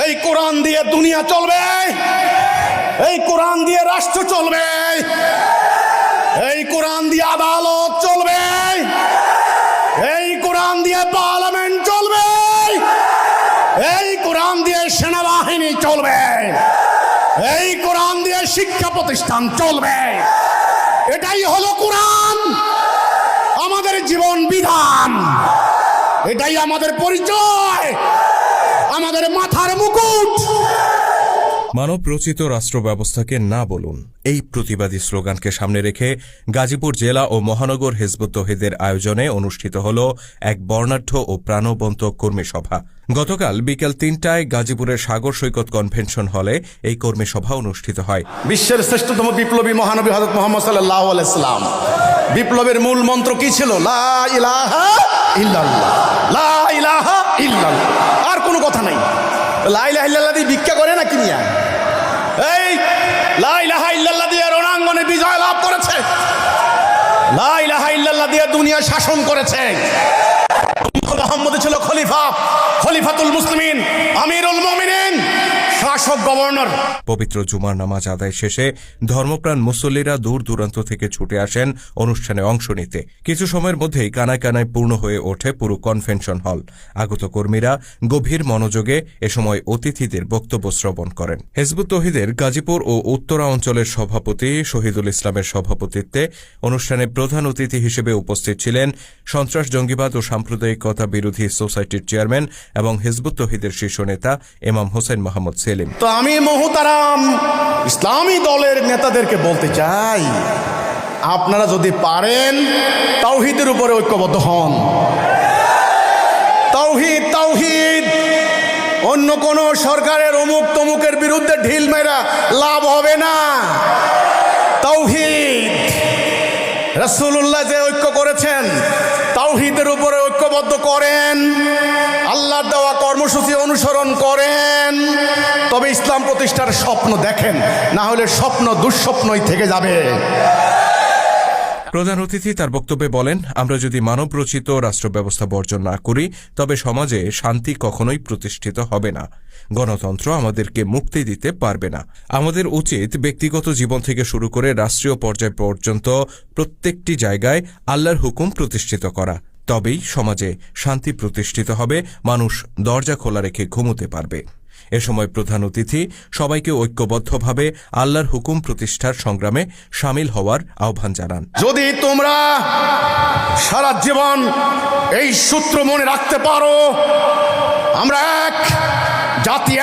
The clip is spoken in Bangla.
এই কোরআন দিয়ে দুনিয়া চলবে, এই কোরআন দিয়ে রাষ্ট্র চলবে, এই কোরআন দিয়ে আদালত চলবে, এই কোরআন দিয়ে পার্লামেন্ট চলবে, এই কোরআন দিয়ে সেনাবাহিনী চলবে, এই কোরআন দিয়ে শিক্ষা প্রতিষ্ঠান চলবে। এটাই হলো কোরআন, আমাদের জীবন বিধান, এটাই আমাদের পরিচয়, আমাদের মাথার মুকুট। মানব রচিত রাষ্ট্র ব্যবস্থাকে না বলুন, এই প্রতিবাদী স্লোগানকে সামনে রেখে গাজীপুর জেলা ও মহানগর হিজবুত তৌহিদের আয়োজনে অনুষ্ঠিত হল এক বর্ণাঢ্য ও প্রাণবন্ত কর্মী সভা। গতকাল বিকেল ৩টায় গাজীপুরের সাগর সৈকত কনভেনশন হলে এই কর্মী সভা অনুষ্ঠিত হয়। বিশ্বের শ্রেষ্ঠতম বিপ্লবী মহানবী হযরত মুহাম্মদ সাল্লাল্লাহু আলাইহি সাল্লাম বিপ্লবের মূল মন্ত্র কি ছিল? লা ইলাহা ইল্লাল্লাহ, লা ইলাহা ইল্লাল্লাহ, আর কোনো কথা নাই। লা ইলাহা ইল্লাল্লাহ দিয়ে ভিক্ষা করে না কিনিয়া, এই লা ইলাহা ইল্লাল্লাহ দিয়ে রণাঙ্গনে বিজয় লাভ করেছে, লা ইলাহা ইল্লাল্লাহ দিয়ে দুনিয়া শাসন করেছে। মুহাম্মদ ছিল খলিফা, খলিফাতুল মুসলিমিন, আমিরুল মুমিনিন, শাসক, গভর্নর। পবিত্র জুমার নামাজ আদায় শেষে ধর্মপ্রাণ মুসল্লিরা দূর দূরান্ত থেকে ছুটে আসেন অনুষ্ঠানে অংশ নিতে। কিছু সময়ের মধ্যেই কানায় কানায় পূর্ণ হয়ে ওঠে পুরো কনভেনশন হল। আগত কর্মীরা গভীর মনোযোগে এ সময় অতিথিদের বক্তব্য শ্রবণ করেন। হিজবুত তৌহিদের গাজীপুর ও উত্তরা অঞ্চলের সভাপতি শহীদুল ইসলামের সভাপতিত্বে অনুষ্ঠানে প্রধান অতিথি হিসেবে উপস্থিত ছিলেন সন্ত্রাস, জঙ্গিবাদ ও সাম্প্রদায়িকতা বিরোধী সোসাইটির চেয়ারম্যান এবং হিজবুত তৌহিদের শীর্ষ নেতা ইমাম হোসেন মোহাম্মদ সেলিম। তো আমি মুহতারাম ইসলামী দলের নেতাদেরকে বলতে চাই, আপনারা যদি পারেন তাওহীদের উপরে ঐক্যবদ্ধ হন। তাওহীদ, তাওহীদ, অন্য কোন সরকারের অমুক তমুকের বিরুদ্ধে ঢিল মেরা লাভ হবে না। তাওহীদ, রাসূলুল্লাহ যে ঐক্য করেছেন, তাওহীদের উপরে ঐক্যবদ্ধ করেন, আল্লাহর দেওয়া কর্মসূচি অনুসরণ করেন, তবে ইসলাম প্রতিষ্ঠার স্বপ্ন দেখেন, না হলে স্বপ্ন দুঃস্বপ্নই থেকে যাবে। প্রধান অতিথি তার বক্তব্যে বলেন, আমরা যদি মানব রচিত রাষ্ট্র ব্যবস্থা বর্জন না করি তবে সমাজে শান্তি কখনোই প্রতিষ্ঠিত হবে না, গণতন্ত্র আমাদেরকে মুক্তি দিতে পারবে না। আমাদের উচিত ব্যক্তিগত জীবন থেকে শুরু করে রাষ্ট্রীয় পর্যায় পর্যন্ত প্রত্যেকটি জায়গায় আল্লাহর হুকুম প্রতিষ্ঠিত করা, তবেই সমাজে শান্তি প্রতিষ্ঠিত হবে, মানুষ দরজা খোলা রেখে ঘুমোতে পারবে। এ সময় প্রধান অতিথি সবাইকে ঐক্যবদ্ধভাবে আল্লাহর হুকুম প্রতিষ্ঠার সংগ্রামে সামিল হওয়ার আহ্বান জানান। যদি তোমরা সারা জীবন এই সূত্র মনে রাখতে পারো, আমরা এক জাতি,